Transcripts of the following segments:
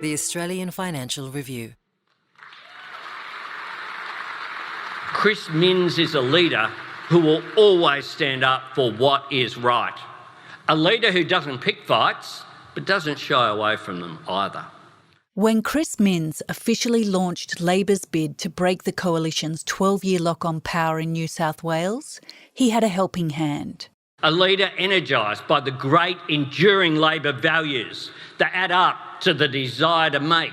The Australian Financial Review. Chris Minns is a leader who will always stand up for what is right. A leader who doesn't pick fights, but doesn't shy away from them either. When Chris Minns officially launched Labor's bid to break the Coalition's 12-year lock on power in New South Wales, he had a helping hand. A leader energised by the great enduring Labor values that add up to the desire to make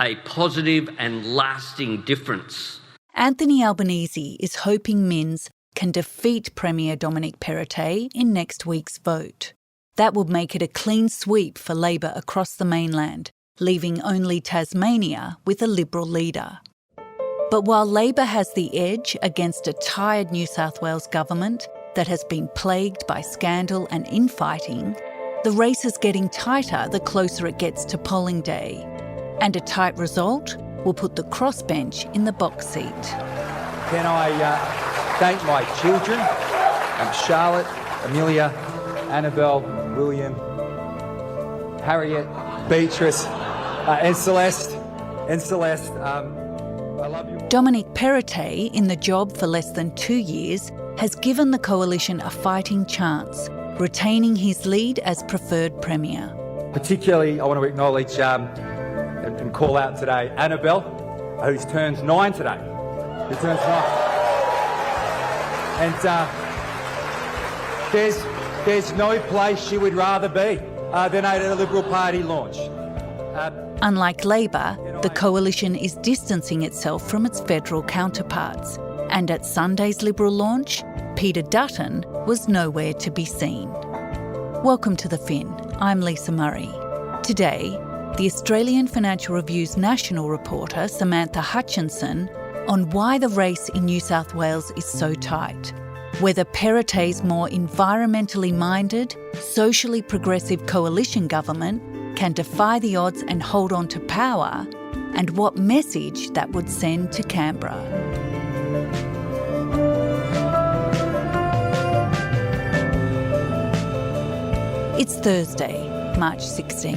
a positive and lasting difference. Anthony Albanese is hoping Minns can defeat Premier Dominic Perrottet in next week's vote. That would make it a clean sweep for Labor across the mainland, leaving only Tasmania with a Liberal leader. But while Labor has the edge against a tired New South Wales government that has been plagued by scandal and infighting, the race is getting tighter the closer it gets to polling day. And a tight result will put the crossbench in the box seat. Can I thank my children, Charlotte, Amelia, Annabelle, William, Harriet, Beatrice, and Celeste. I love you all. Dominic Perrottet, in the job for less than 2 years, has given the Coalition a fighting chance, retaining his lead as preferred Premier. Particularly, I want to acknowledge and call out today Annabelle, who turns 9 today. Who turns 9. And there's no place she would rather be than at a Liberal Party launch. Unlike Labor, the Coalition is distancing itself from its federal counterparts. And at Sunday's Liberal launch, Peter Dutton was nowhere to be seen. Welcome to The Fin. I'm Lisa Murray. Today, the Australian Financial Review's national reporter, Samantha Hutchinson, on why the race in New South Wales is so tight, whether Perrottet's more environmentally minded, socially progressive coalition government can defy the odds and hold on to power, and what message that would send to Canberra. It's Thursday, March 16.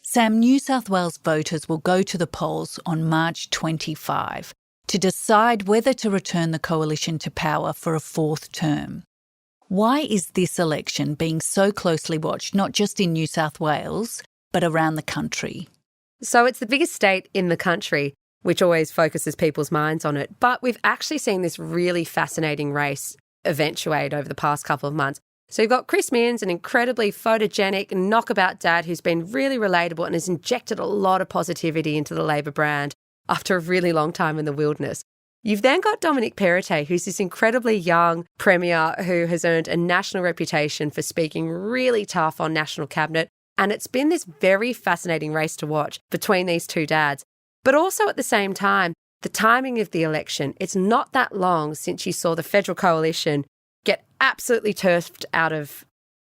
Sam, New South Wales voters will go to the polls on March 25 to decide whether to return the Coalition to power for a fourth term. Why is this election being so closely watched, not just in New South Wales, but around the country? So it's the biggest state in the country, which always focuses people's minds on it. But we've actually seen this really fascinating race eventuate over the past couple of months. So you've got Chris Minns, an incredibly photogenic, knockabout dad who's been really relatable and has injected a lot of positivity into the Labor brand after a really long time in the wilderness. You've then got Dominic Perrottet, who's this incredibly young Premier who has earned a national reputation for speaking really tough on National Cabinet. And it's been this very fascinating race to watch between these two dads. But also at the same time, the timing of the election, it's not that long since you saw the federal coalition get absolutely turfed out of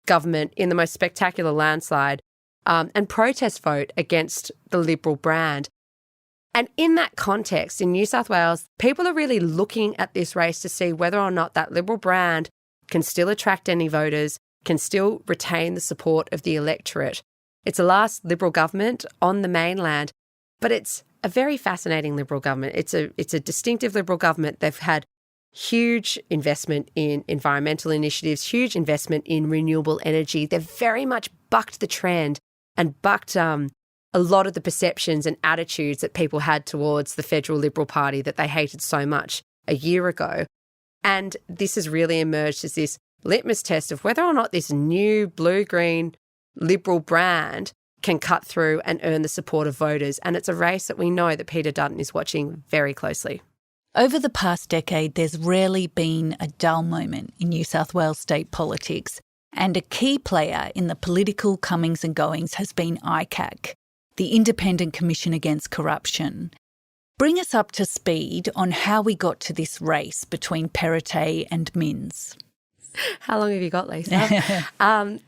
government in the most spectacular landslide and protest vote against the Liberal brand. And in that context, in New South Wales, people are really looking at this race to see whether or not that Liberal brand can still attract any voters, can still retain the support of the electorate. It's the last Liberal government on the mainland, but it's a very fascinating Liberal government. It's a distinctive Liberal government. They've had huge investment in environmental initiatives, huge investment in renewable energy. They've very much bucked the trend and bucked a lot of the perceptions and attitudes that people had towards the federal Liberal Party that they hated so much a year ago. And this has really emerged as this litmus test of whether or not this new blue-green Liberal brand can cut through and earn the support of voters. And it's a race that we know that Peter Dutton is watching very closely. Over the past decade, there's rarely been a dull moment in New South Wales state politics, and a key player in the political comings and goings has been ICAC, the Independent Commission Against Corruption. Bring us up to speed on how we got to this race between Perrottet and Minns. How long have you got, Lisa?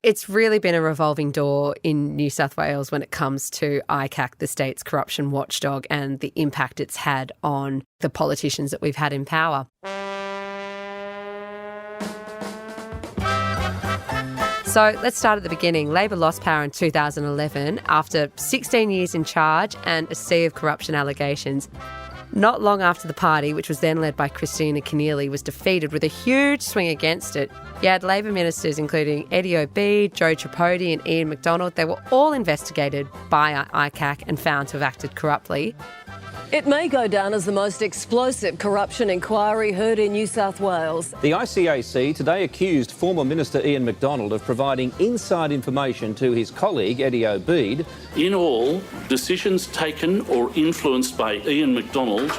It's really been a revolving door in New South Wales when it comes to ICAC, the state's corruption watchdog, and the impact it's had on the politicians that we've had in power. So let's start at the beginning. Labor lost power in 2011 after 16 years in charge and a sea of corruption allegations. Not long after the party, which was then led by Christina Keneally, was defeated with a huge swing against it, you had Labor ministers including Eddie Obeid, Joe Tripodi and Ian MacDonald. They were all investigated by ICAC and found to have acted corruptly. It may go down as the most explosive corruption inquiry heard in New South Wales. The ICAC today accused former Minister Ian MacDonald of providing inside information to his colleague Eddie Obeid. In all, decisions taken or influenced by Ian MacDonald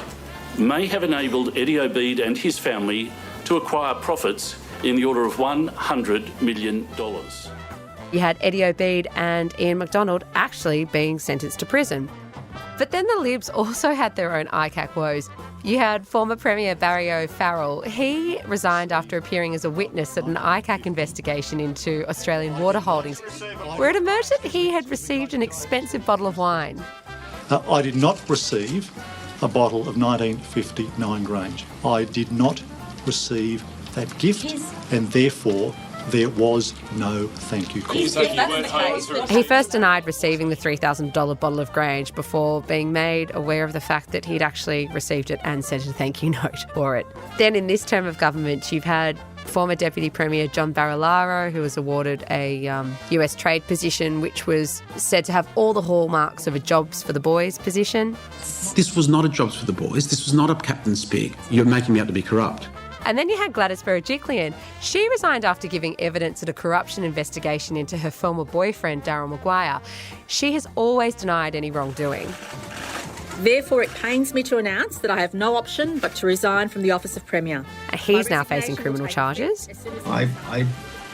may have enabled Eddie Obeid and his family to acquire profits in the order of $100 million. You had Eddie Obeid and Ian MacDonald actually being sentenced to prison. But then the Libs also had their own ICAC woes. You had former Premier Barry O'Farrell. He resigned after appearing as a witness at an ICAC investigation into Australian water holdings, where it emerged that he had received an expensive bottle of wine. I did not receive a bottle of 1959 Grange. I did not receive that gift, and therefore there was no thank you call. He first denied receiving the $3,000 bottle of Grange before being made aware of the fact that he'd actually received it and sent a thank you note for it. Then in this term of government, you've had former Deputy Premier John Barilaro, who was awarded a US trade position, which was said to have all the hallmarks of a jobs for the boys position. This was not a jobs for the boys. This was not a captain's pig. You're making me out to be corrupt. And then you had Gladys Berejiklian. She resigned after giving evidence at a corruption investigation into her former boyfriend, Darryl Maguire. She has always denied any wrongdoing. Therefore, it pains me to announce that I have no option but to resign from the office of Premier. He's now facing criminal charges. I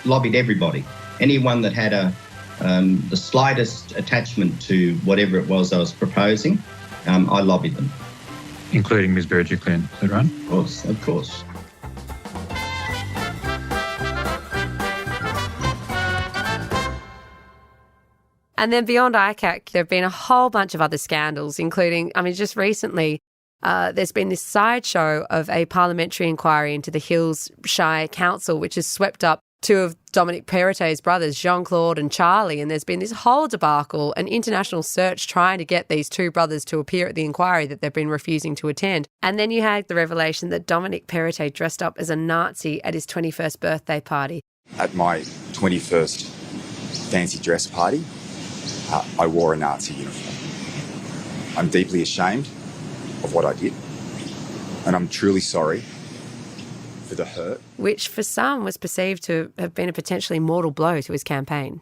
lobbied everybody. Anyone that had the slightest attachment to whatever it was I was proposing, I lobbied them. Including Ms Berejiklian, is that right? Of course. And then beyond ICAC, there have been a whole bunch of other scandals, including, just recently, there's been this sideshow of a parliamentary inquiry into the Hills Shire Council, which has swept up two of Dominic Perrottet's brothers, Jean-Claude and Charlie, and there's been this whole debacle, an international search trying to get these two brothers to appear at the inquiry that they've been refusing to attend. And then you had the revelation that Dominic Perrottet dressed up as a Nazi at his 21st birthday party. At my 21st fancy dress party, I wore a Nazi uniform. I'm deeply ashamed of what I did, and I'm truly sorry for the hurt. Which for some was perceived to have been a potentially mortal blow to his campaign.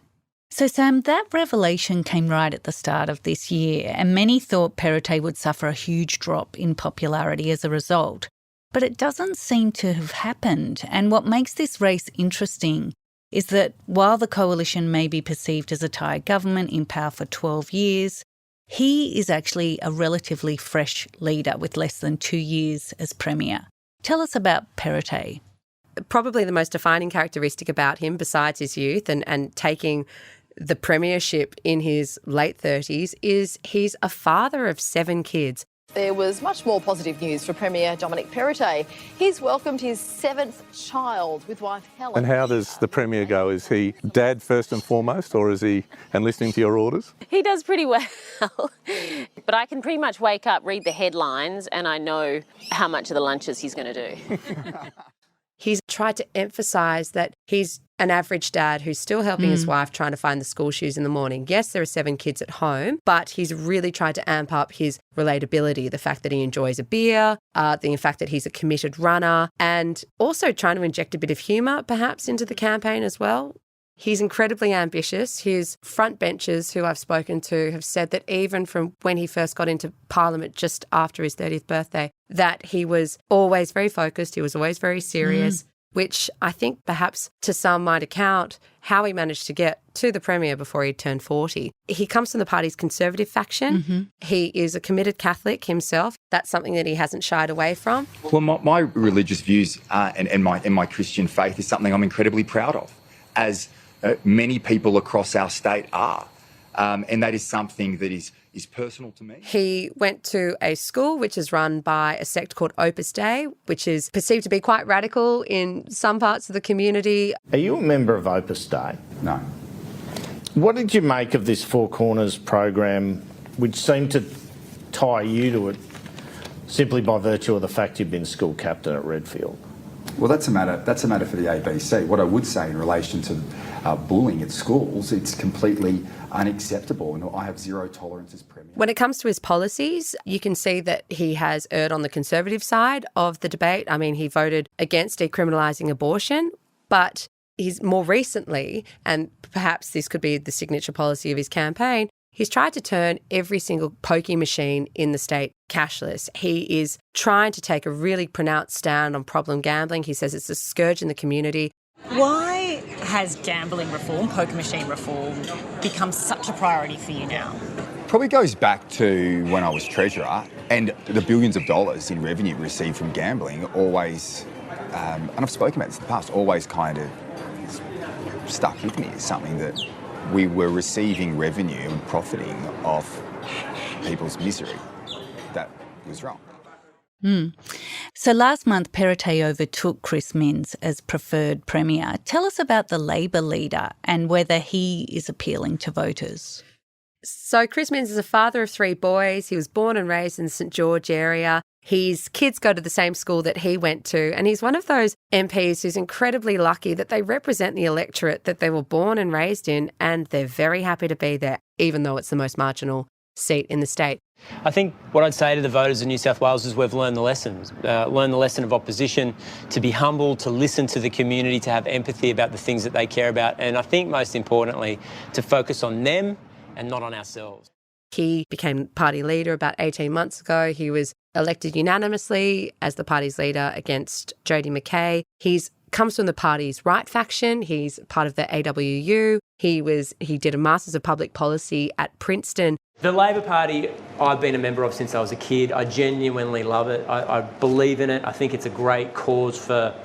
So, Sam, that revelation came right at the start of this year, and many thought Perrottet would suffer a huge drop in popularity as a result. But it doesn't seem to have happened, and what makes this race interesting is that while the coalition may be perceived as a tired government in power for 12 years, he is actually a relatively fresh leader with less than 2 years as Premier. Tell us about Perrottet. Probably the most defining characteristic about him, besides his youth and taking the premiership in his late 30s, is he's a father of 7 kids. There was much more positive news for Premier Dominic Perrottet. He's welcomed his 7th child with wife Helen. And how does the Premier go? Is he dad first and foremost, or is he listening to your orders? He does pretty well. But I can pretty much wake up, read the headlines, and I know how much of the lunches he's going to do. He's tried to emphasise that he's an average dad who's still helping his wife trying to find the school shoes in the morning. Yes, there are 7 kids at home, but he's really tried to amp up his relatability, the fact that he enjoys a beer, the fact that he's a committed runner, and also trying to inject a bit of humour perhaps into the campaign as well. He's incredibly ambitious. His frontbenchers who I've spoken to have said that even from when he first got into Parliament just after his 30th birthday, that he was always very focused, he was always very serious, which I think perhaps to some might account how he managed to get to the Premier before he turned 40. He comes from the party's Conservative faction. He is a committed Catholic himself. That's something that he hasn't shied away from. Well, my religious views and my Christian faith is something I'm incredibly proud of, as many people across our state are. And that is something that is personal to me. He went to a school which is run by a sect called Opus Dei, which is perceived to be quite radical in some parts of the community. Are you a member of Opus Dei? No. What did you make of this Four Corners program, which seemed to tie you to it simply by virtue of the fact you've been school captain at Redfield? Well, that's a matter for the ABC. What I would say in relation to bullying at schools, it's completely unacceptable, and I have zero tolerance as Premier. When it comes to his policies, you can see that he has erred on the conservative side of the debate. I mean, he voted against decriminalising abortion, but he's more recently, and perhaps this could be the signature policy of his campaign, he's tried to turn every single pokie machine in the state cashless. He is trying to take a really pronounced stand on problem gambling. He says it's a scourge in the community. Why has gambling reform, poker machine reform, become such a priority for you now? Probably goes back to when I was Treasurer, and the billions of dollars in revenue received from gambling always, and I've spoken about this in the past, always kind of stuck with me as something that we were receiving revenue and profiting off people's misery. That was wrong. So last month, Perrottet overtook Chris Minns as preferred Premier. Tell us about the Labor leader and whether he is appealing to voters. So Chris Minns is a father of 3 boys. He was born and raised in the St George area. His kids go to the same school that he went to, and he's one of those MPs who's incredibly lucky that they represent the electorate that they were born and raised in, and they're very happy to be there, even though it's the most marginal seat in the state. I think what I'd say to the voters of New South Wales is we've learned the lessons. Learned the lesson of opposition, to be humble, to listen to the community, to have empathy about the things that they care about, and I think most importantly, to focus on them and not on ourselves. He became party leader about 18 months ago. He was elected unanimously as the party's leader against Jodie McKay. He comes from the party's right faction. He's part of the AWU. He did a Masters of Public Policy at Princeton. The Labor Party I've been a member of since I was a kid. I genuinely love it. I believe in it. I think it's a great cause for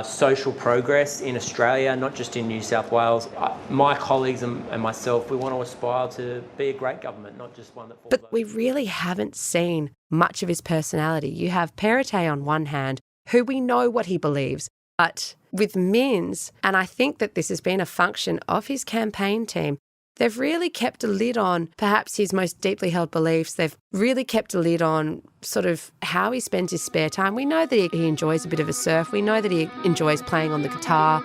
social progress in Australia, not just in New South Wales. My colleagues and myself, we want to aspire to be a great government, not just one that falls over. But we really haven't seen much of his personality. You have Perrottet on one hand, who we know what he believes, but with Minns, and I think that this has been a function of his campaign team, they've really kept a lid on perhaps his most deeply held beliefs. They've really kept a lid on sort of how he spends his spare time. We know that he enjoys a bit of a surf. We know that he enjoys playing on the guitar.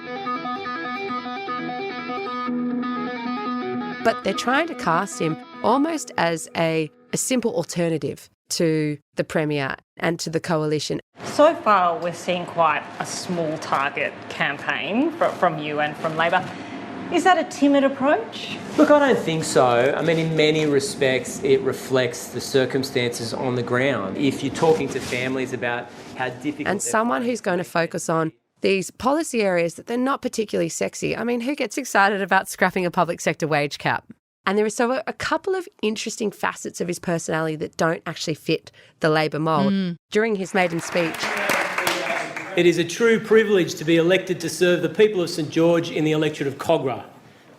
But they're trying to cast him almost as a simple alternative to the Premier and to the coalition. So far, we're seeing quite a small target campaign from you and from Labor. Is that a timid approach? Look, I don't think so. I mean, in many respects, it reflects the circumstances on the ground. If you're talking to families about how difficult... And someone who's going to focus on these policy areas that they're not particularly sexy. I mean, who gets excited about scrapping a public sector wage cap? And there are so a couple of interesting facets of his personality that don't actually fit the Labor mould. During his maiden speech... It is a true privilege to be elected to serve the people of St George in the electorate of Cogra.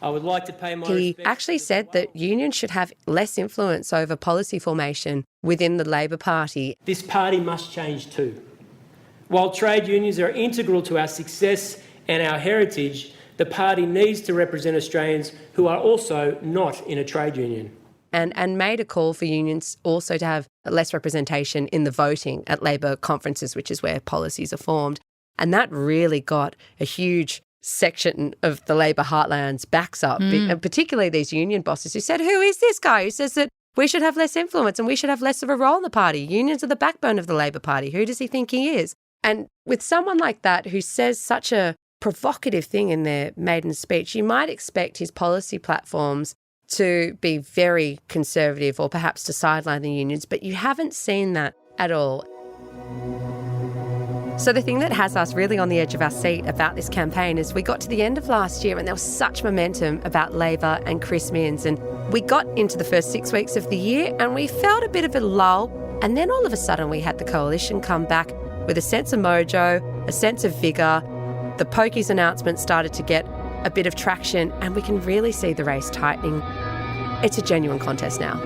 I would like to pay my He actually said that unions should have less influence over policy formation within the Labor Party. This party must change too. While trade unions are integral to our success and our heritage, the party needs to represent Australians who are also not in a trade union. And made a call for unions also to have less representation in the voting at Labor conferences, which is where policies are formed. And that really got a huge section of the Labor heartland's backs up, and particularly these union bosses who said, who is this guy who says that we should have less influence and we should have less of a role in the party? Unions are the backbone of the Labor Party. Who does he think he is? And with someone like that who says such a provocative thing in their maiden speech, you might expect his policy platforms to be very conservative or perhaps to sideline the unions, but you haven't seen that at all. So the thing that has us really on the edge of our seat about this campaign is we got to the end of last year and there was such momentum about Labor and Chris Minns, and we got into the first 6 weeks of the year and we felt a bit of a lull, and then all of a sudden we had the coalition come back with a sense of mojo, a sense of vigour. The Pokies announcement started to get a bit of traction and we can really see the race tightening. It's a genuine contest now.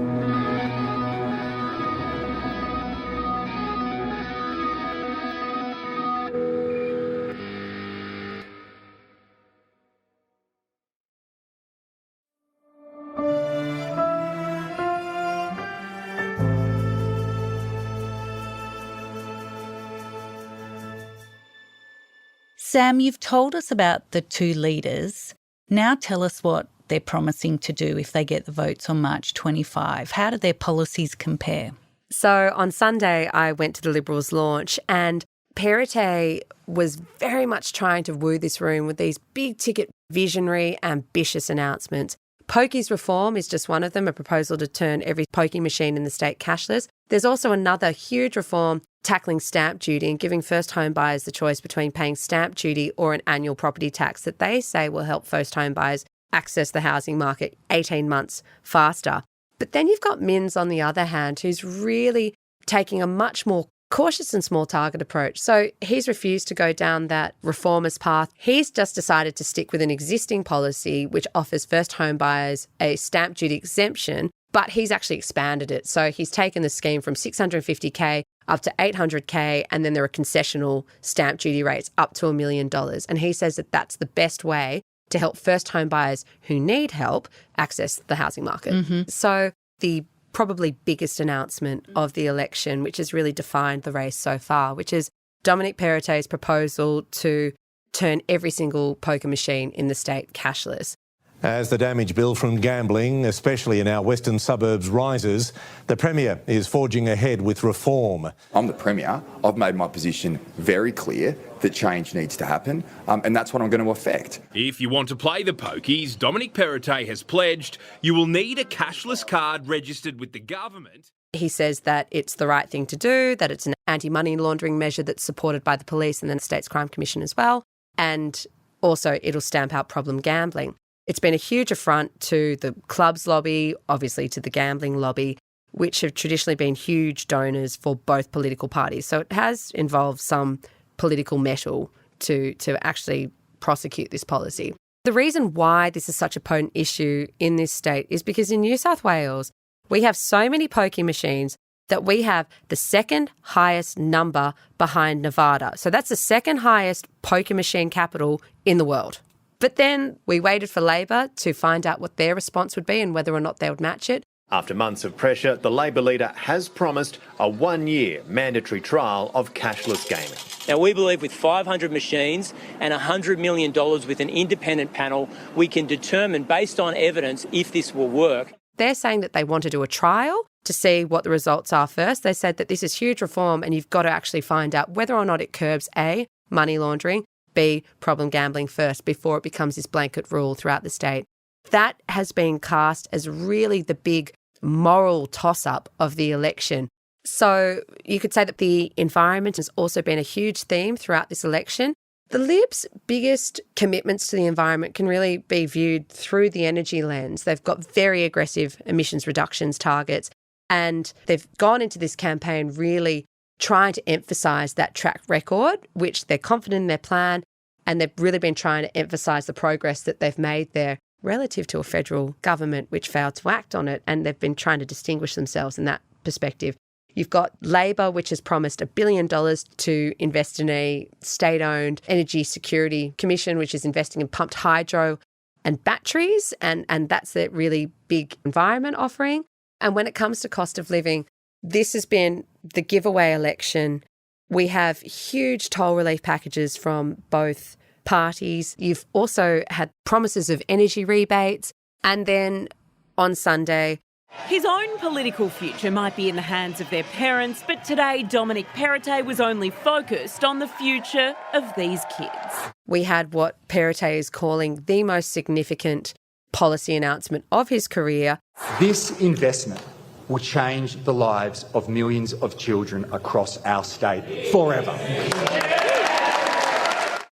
Sam, you've told us about the two leaders. Now tell us what they're promising to do if they get the votes on March 25. How do their policies compare? So on Sunday, I went to the Liberals' launch and Perrottet was very much trying to woo this room with these big-ticket, visionary, ambitious announcements. Pokies reform is just one of them, a proposal to turn every pokie machine in the state cashless. There's also another huge reform tackling stamp duty and giving first home buyers the choice between paying stamp duty or an annual property tax that they say will help first home buyers access the housing market 18 months faster. But then you've got Minns on the other hand, who's really taking a much more cautious and small target approach. So he's refused to go down that reformist path. He's just decided to stick with an existing policy which offers first home buyers a stamp duty exemption, but he's actually expanded it. So he's taken the scheme from $650K up to $800K, and then there are concessional stamp duty rates up to $1 million. And he says that that's the best way to help first home buyers who need help access the housing market. So the probably biggest announcement of the election, which has really defined the race so far, which is Dominic Perrottet's proposal to turn every single poker machine in the state cashless. As the damage bill from gambling, especially in our western suburbs, rises, the Premier is forging ahead with reform. I'm the Premier. I've made my position very clear that change needs to happen, and that's what I'm going to affect. If you want to play the pokies, Dominic Perrottet has pledged you will need a cashless card registered with the government. He says that it's the right thing to do, that it's an anti-money laundering measure that's supported by the police and then the State's Crime Commission as well, and also it'll stamp out problem gambling. It's been a huge affront to the clubs lobby, obviously to the gambling lobby, which have traditionally been huge donors for both political parties. So it has involved some political metal to actually prosecute this policy. The reason why this is such a potent issue in this state is because in New South Wales, we have so many pokie machines that we have the second highest number behind Nevada. So that's the second highest pokie machine capital in the world. But then we waited for Labor to find out what their response would be and whether or not they would match it. After months of pressure, the Labor leader has promised a 1-year mandatory trial of cashless gaming. Now, we believe with 500 machines and $100 million with an independent panel, we can determine, based on evidence, if this will work. They're saying that they want to do a trial to see what the results are first. They said that this is huge reform and you've got to actually find out whether or not it curbs A, money laundering, B, problem gambling first before it becomes this blanket rule throughout the state. That has been cast as really the big moral toss-up of the election. So you could say that the environment has also been a huge theme throughout this election. The Libs' biggest commitments to the environment can really be viewed through the energy lens. They've got very aggressive emissions reductions targets, and they've gone into this campaign really trying to emphasise that track record, which they're confident in their plan, and they've really been trying to emphasise the progress that they've made there relative to a federal government which failed to act on it, and they've been trying to distinguish themselves in that perspective. You've got Labor, which has promised $1 billion to invest in a state-owned energy security commission, which is investing in pumped hydro and batteries, and that's their really big environment offering. And when it comes to cost of living, this has been the giveaway election. We have huge toll relief packages from both parties. You've also had promises of energy rebates. And then on Sunday, his own political future might be in the hands of their parents, but today Dominic Perrottet was only focused on the future of these kids. We had what Perrottet is calling the most significant policy announcement of his career. This investment will change the lives of millions of children across our state forever.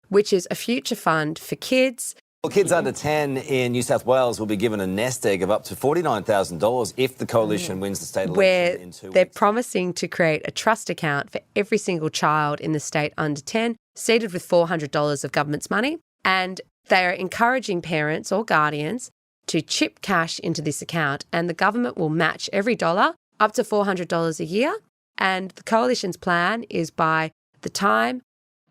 Which is a future fund for kids. Well, kids under 10 in New South Wales will be given a nest egg of up to $49,000 if the coalition wins the state election in 2 weeks. They're promising to create a trust account for every single child in the state under 10, seeded with $400 of government's money. And they are encouraging parents or guardians to chip cash into this account, and the government will match every dollar up to $400 a year. And the coalition's plan is by the time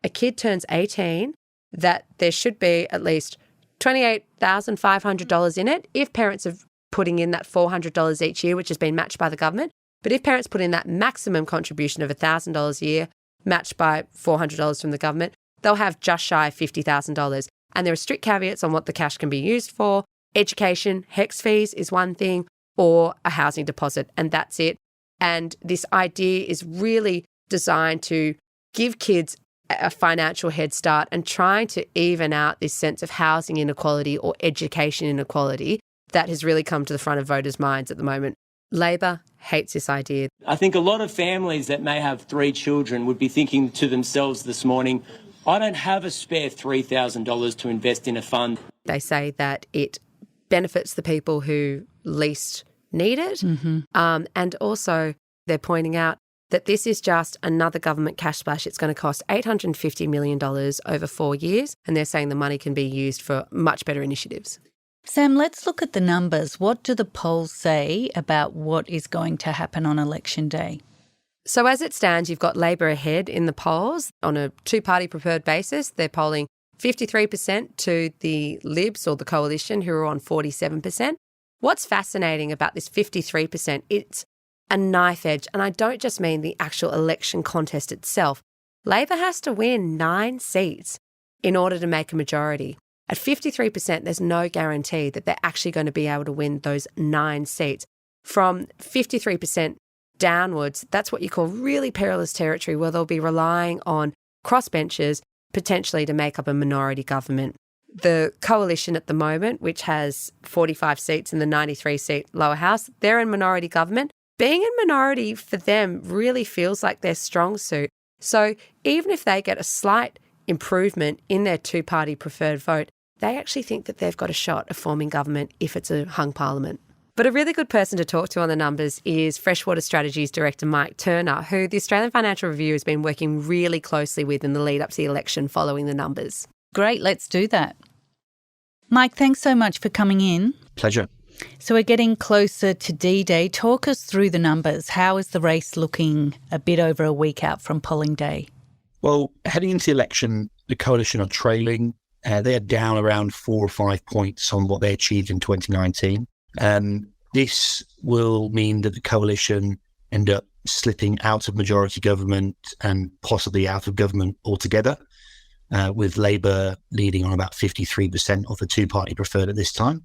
a kid turns 18, that there should be at least $28,500 in it if parents are putting in that $400 each year, which has been matched by the government. But if parents put in that maximum contribution of $1,000 a year, matched by $400 from the government, they'll have just shy of $50,000. And there are strict caveats on what the cash can be used for. Education, HECS fees is one thing, or a housing deposit, and that's it. And this idea is really designed to give kids a financial head start and trying to even out this sense of housing inequality or education inequality that has really come to the front of voters' minds at the moment. Labor hates this idea. I think a lot of families that may have 3 children would be thinking to themselves this morning, I don't have a spare $3,000 to invest in a fund. They say that it benefits the people who least need it. And also they're pointing out that this is just another government cash splash. It's going to cost $850 million over 4 years, and they're saying the money can be used for much better initiatives. Sam, let's look at the numbers. What do the polls say about what is going to happen on election day? So as it stands, you've got Labor ahead in the polls. On a two-party preferred basis, they're polling 53% to the Libs or the Coalition, who are on 47%. What's fascinating about this 53%, it's a knife edge, and I don't just mean the actual election contest itself. Labor has to win 9 seats in order to make a majority. At 53%, there's no guarantee that they're actually going to be able to win those 9 seats. From 53% downwards, that's what you call really perilous territory, where they'll be relying on crossbenchers potentially to make up a minority government. The Coalition at the moment, which has 45 seats in the 93-seat lower house, they're in minority government. Being in minority for them really feels like their strong suit. So even if they get a slight improvement in their two-party preferred vote, they actually think that they've got a shot of forming government if it's a hung parliament. But a really good person to talk to on the numbers is Freshwater Strategies Director Mike Turner, who the Australian Financial Review has been working really closely with in the lead up to the election following the numbers. Great, let's do that. Mike, thanks so much for coming in. Pleasure. So we're getting closer to D-Day. Talk us through the numbers. How is the race looking a bit over a week out from polling day? Well, heading into the election, the Coalition are trailing. They are down around 4 or 5 points on what they achieved in 2019. This will mean that the Coalition end up slipping out of majority government and possibly out of government altogether, with Labor leading on about 53% of the two-party preferred at this time,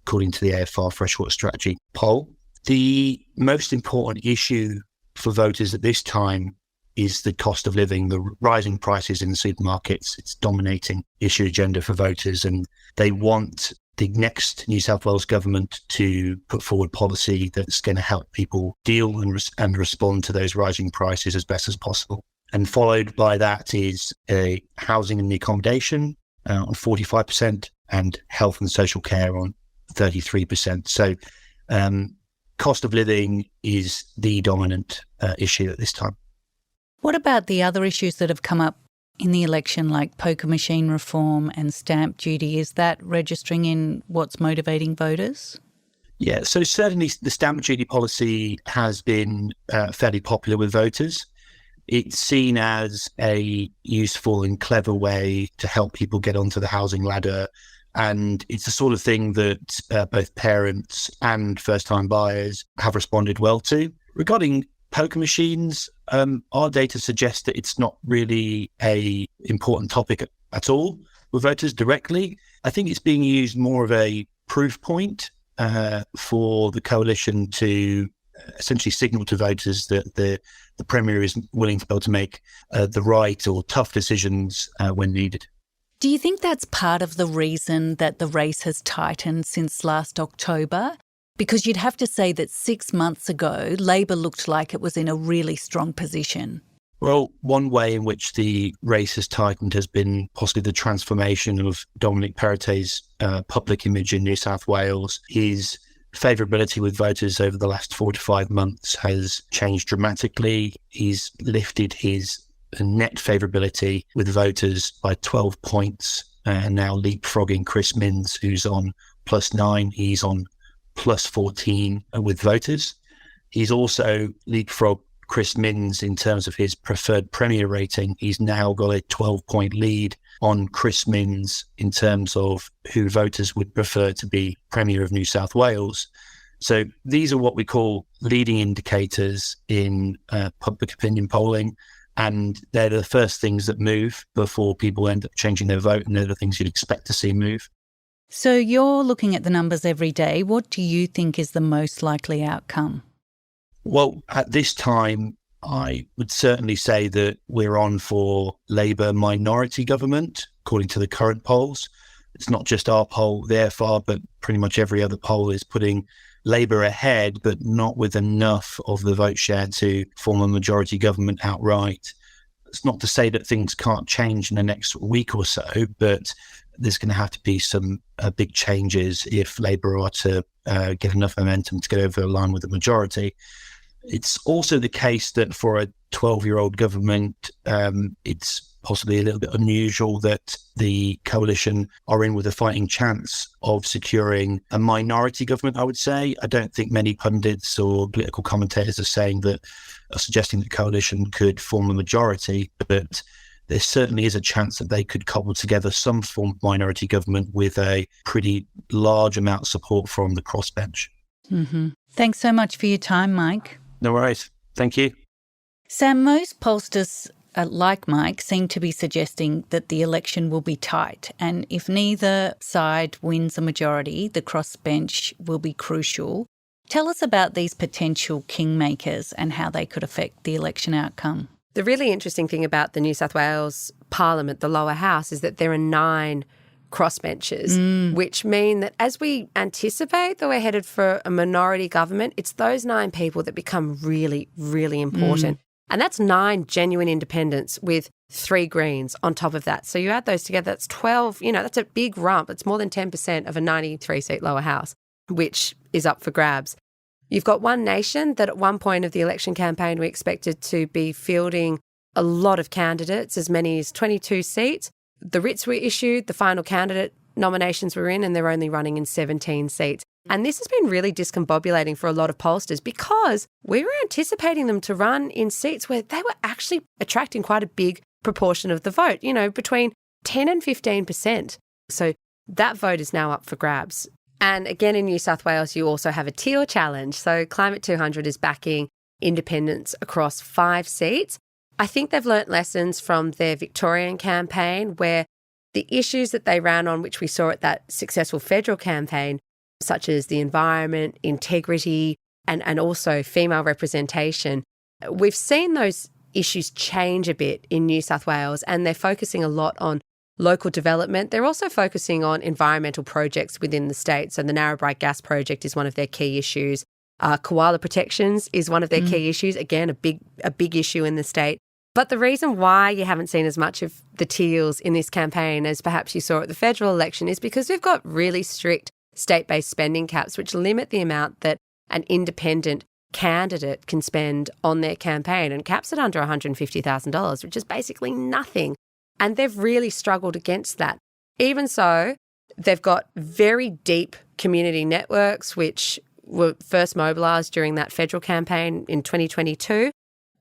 according to the AFR Freshwater Strategy poll. The most important issue for voters at this time is the cost of living, the rising prices in the supermarkets. It's dominating issue agenda for voters, and they want the next New South Wales government to put forward policy that's going to help people deal and respond to those rising prices as best as possible. And followed by that is housing and accommodation on 45% and health and social care on 33%. So cost of living is the dominant issue at this time. What about the other issues that have come up in the election, like poker machine reform and stamp duty? Is that registering in what's motivating voters? Yeah, so certainly the stamp duty policy has been fairly popular with voters. It's seen as a useful and clever way to help people get onto the housing ladder. And it's the sort of thing that both parents and first-time buyers have responded well to. Regarding poker machines, our data suggests that it's not really an important topic at all with voters directly. I think it's being used more of a proof point for the Coalition to essentially signal to voters that the Premier is willing to be able to make the right or tough decisions when needed. Do you think that's part of the reason that the race has tightened since last October? Because you'd have to say that 6 months ago, Labor looked like it was in a really strong position. Well, one way in which the race has tightened has been possibly the transformation of Dominic Perrottet's public image in New South Wales. His favourability with voters over the last 4 to 5 months has changed dramatically. He's lifted his net favourability with voters by 12 points, and now leapfrogging Chris Minns, who's on +9. He's on +14 with voters. He's also leapfrogged Chris Minns in terms of his preferred Premier rating. He's now got a 12-point lead on Chris Minns in terms of who voters would prefer to be Premier of New South Wales. So these are what we call leading indicators in public opinion polling. And they're the first things that move before people end up changing their vote, and they're the things you'd expect to see move. So you're looking at the numbers every day. What do you think is the most likely outcome? Well, at this time, I would certainly say that we're on for Labour minority government, according to the current polls. It's not just our poll, their far, but pretty much every other poll is putting Labour ahead, but not with enough of the vote share to form a majority government outright. It's not to say that things can't change in the next week or so, but there's going to have to be some big changes if Labour are to get enough momentum to get over the line with the majority. It's also the case that for a 12-year-old government, it's possibly a little bit unusual that the coalition are in with a fighting chance of securing a minority government, I would say. I don't think many pundits or political commentators are suggesting the coalition could form a majority, but there certainly is a chance that they could cobble together some form of minority government with a pretty large amount of support from the crossbench. Mm-hmm. Thanks so much for your time, Mike. No worries. Thank you. Sam, most pollsters, like Mike, seem to be suggesting that the election will be tight, and if neither side wins a majority, the crossbench will be crucial. Tell us about these potential kingmakers and how they could affect the election outcome. The really interesting thing about the New South Wales Parliament, the lower house, is that there are 9 crossbenchers, which mean that as we anticipate that we're headed for a minority government, it's those 9 people that become really, really important. And that's 9 genuine independents with 3 Greens on top of that. So you add those together, that's 12, that's a big rump. It's more than 10% of a 93-seat lower house, which is up for grabs. You've got One Nation that at one point of the election campaign we expected to be fielding a lot of candidates, as many as 22 seats. The writs were issued, the final candidate nominations were in, and they're only running in 17 seats. And this has been really discombobulating for a lot of pollsters because we were anticipating them to run in seats where they were actually attracting quite a big proportion of the vote, between 10 and 15%. So that vote is now up for grabs. And again, in New South Wales, you also have a Teal challenge. So Climate 200 is backing independents across 5 seats. I think they've learnt lessons from their Victorian campaign where the issues that they ran on, which we saw at that successful federal campaign, such as the environment, integrity, and also female representation, we've seen those issues change a bit in New South Wales, and they're focusing a lot on local development. They're also focusing on environmental projects within the state. So the Narrabri Gas Project is one of their key issues. Koala protections is one of their key issues. Again, a big issue in the state. But the reason why you haven't seen as much of the Teals in this campaign as perhaps you saw at the federal election is because we've got really strict state-based spending caps, which limit the amount that an independent candidate can spend on their campaign, and caps at under $150,000, which is basically nothing. And they've really struggled against that. Even so, they've got very deep community networks, which were first mobilised during that federal campaign in 2022.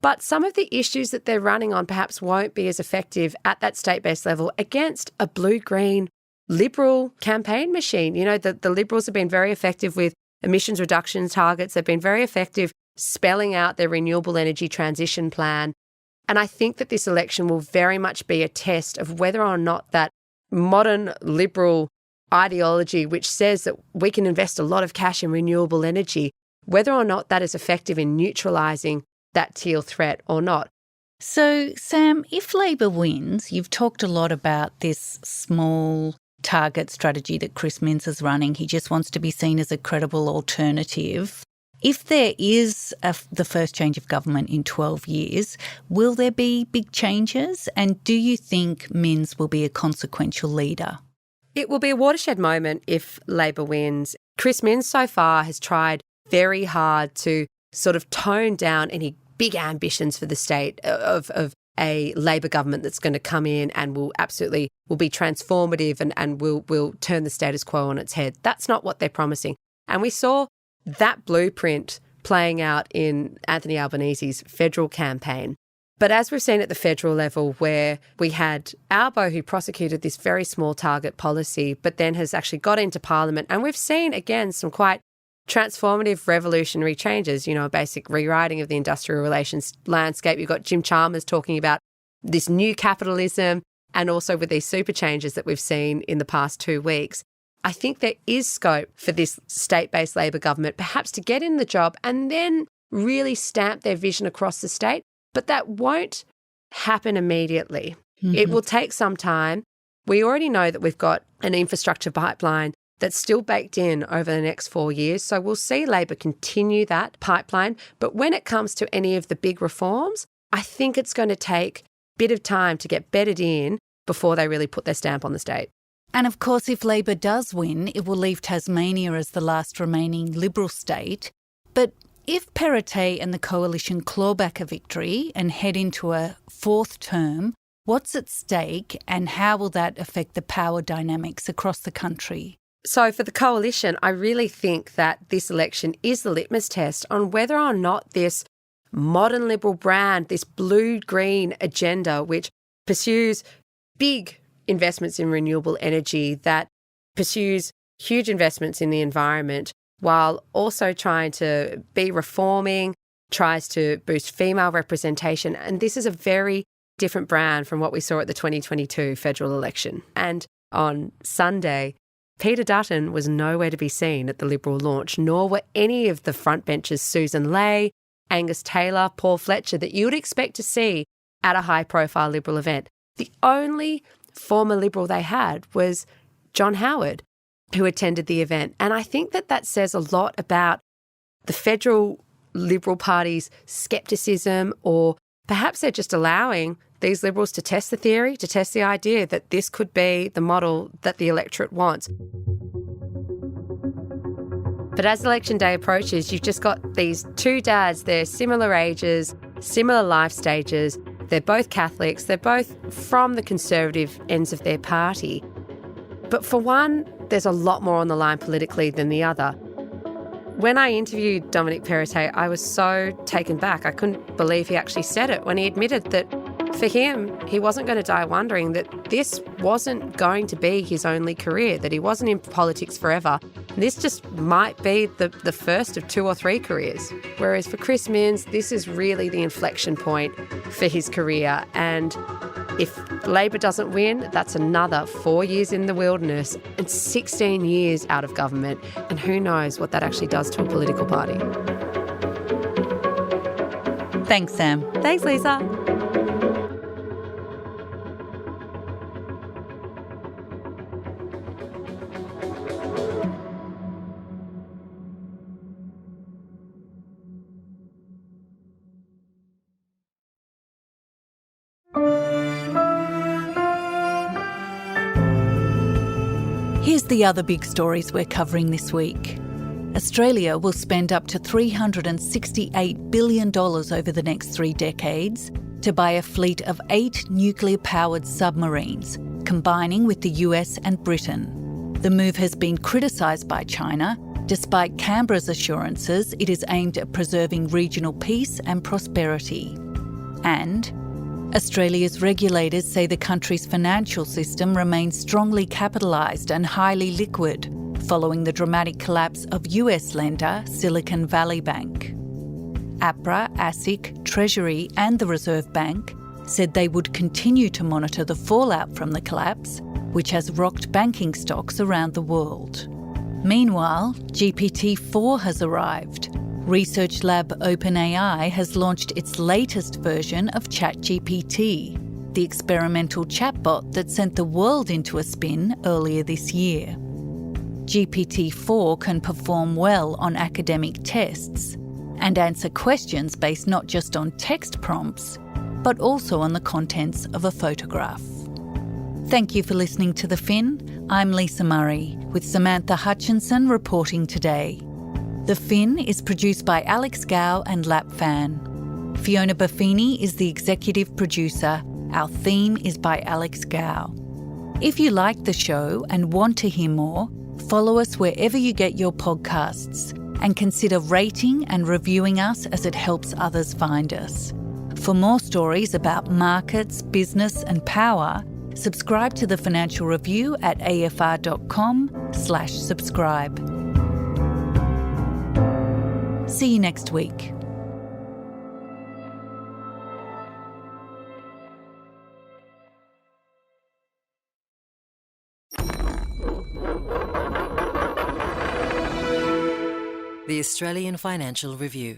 But some of the issues that they're running on perhaps won't be as effective at that state-based level against a blue-green Liberal campaign machine. The Liberals have been very effective with emissions reduction targets. They've been very effective spelling out their renewable energy transition plan. And I think that this election will very much be a test of whether or not that modern Liberal ideology, which says that we can invest a lot of cash in renewable energy, whether or not that is effective in neutralising that Teal threat or not. So, Sam, if Labor wins, you've talked a lot about this small target strategy that Chris Minns is running. He just wants to be seen as a credible alternative. If there is the first change of government in 12 years, will there be big changes? And do you think Minns will be a consequential leader? It will be a watershed moment if Labor wins. Chris Minns so far has tried very hard to sort of tone down any big ambitions for the state of a Labor government that's going to come in and will be transformative and will turn the status quo on its head. That's not what they're promising. And we saw that blueprint playing out in Anthony Albanese's federal campaign. But as we've seen at the federal level, where we had Albo, who prosecuted this very small target policy, but then has actually got into Parliament, and we've seen, again, some quite transformative revolutionary changes, a basic rewriting of the industrial relations landscape. You've got Jim Chalmers talking about this new capitalism, and also with these super changes that we've seen in the past 2 weeks. I think there is scope for this state-based Labor government perhaps to get in the job and then really stamp their vision across the state, but that won't happen immediately. It will take some time. We already know that we've got an infrastructure pipeline that's still baked in over the next 4 years, so we'll see Labor continue that pipeline. But when it comes to any of the big reforms, I think it's going to take a bit of time to get bedded in before they really put their stamp on the state. And of course, if Labor does win, it will leave Tasmania as the last remaining Liberal state. But if Perrottet and the coalition claw back a victory and head into a fourth term, what's at stake and how will that affect the power dynamics across the country? So for the coalition, I really think that this election is the litmus test on whether or not this modern Liberal brand, this blue-green agenda, which pursues big investments in renewable energy, that pursues huge investments in the environment, while also trying to be reforming, tries to boost female representation. And this is a very different brand from what we saw at the 2022 federal election. And on Sunday, Peter Dutton was nowhere to be seen at the Liberal launch, nor were any of the frontbenchers Susan Ley, Angus Taylor, Paul Fletcher that you would expect to see at a high-profile Liberal event. The only former Liberal they had was John Howard, who attended the event. And I think that that says a lot about the federal Liberal Party's scepticism, or perhaps they're just allowing these Liberals to test the theory, to test the idea that this could be the model that the electorate wants. But as election day approaches, you've just got these two dads. They're similar ages, similar life stages. They're both Catholics. They're both from the conservative ends of their party. But for one, there's a lot more on the line politically than the other. When I interviewed Dominic Perrottet, I was so taken back. I couldn't believe he actually said it when he admitted that for him, he wasn't going to die wondering that this wasn't going to be his only career, that he wasn't in politics forever. This just might be the first of 2 or 3 careers. Whereas for Chris Minns, this is really the inflection point for his career. And if Labor doesn't win, that's another 4 years in the wilderness and 16 years out of government. And who knows what that actually does to a political party. Thanks, Sam. Thanks, Lisa. Here's the other big stories we're covering this week. Australia will spend up to $368 billion over the next 3 decades to buy a fleet of 8 nuclear-powered submarines, combining with the US and Britain. The move has been criticised by China, despite Canberra's assurances it is aimed at preserving regional peace and prosperity. And Australia's regulators say the country's financial system remains strongly capitalised and highly liquid, following the dramatic collapse of US lender Silicon Valley Bank. APRA, ASIC, Treasury and the Reserve Bank said they would continue to monitor the fallout from the collapse, which has rocked banking stocks around the world. Meanwhile, GPT-4 has arrived. Research lab OpenAI has launched its latest version of ChatGPT, the experimental chatbot that sent the world into a spin earlier this year. GPT-4 can perform well on academic tests and answer questions based not just on text prompts, but also on the contents of a photograph. Thank you for listening to The Fin. I'm Lisa Murray, with Samantha Hutchinson reporting today. The Fin is produced by Alex Gow and Lap Fan. Fiona Buffini is the executive producer. Our theme is by Alex Gow. If you like the show and want to hear more, follow us wherever you get your podcasts and consider rating and reviewing us as it helps others find us. For more stories about markets, business and power, subscribe to The Financial Review at afr.com/subscribe. See you next week. The Australian Financial Review.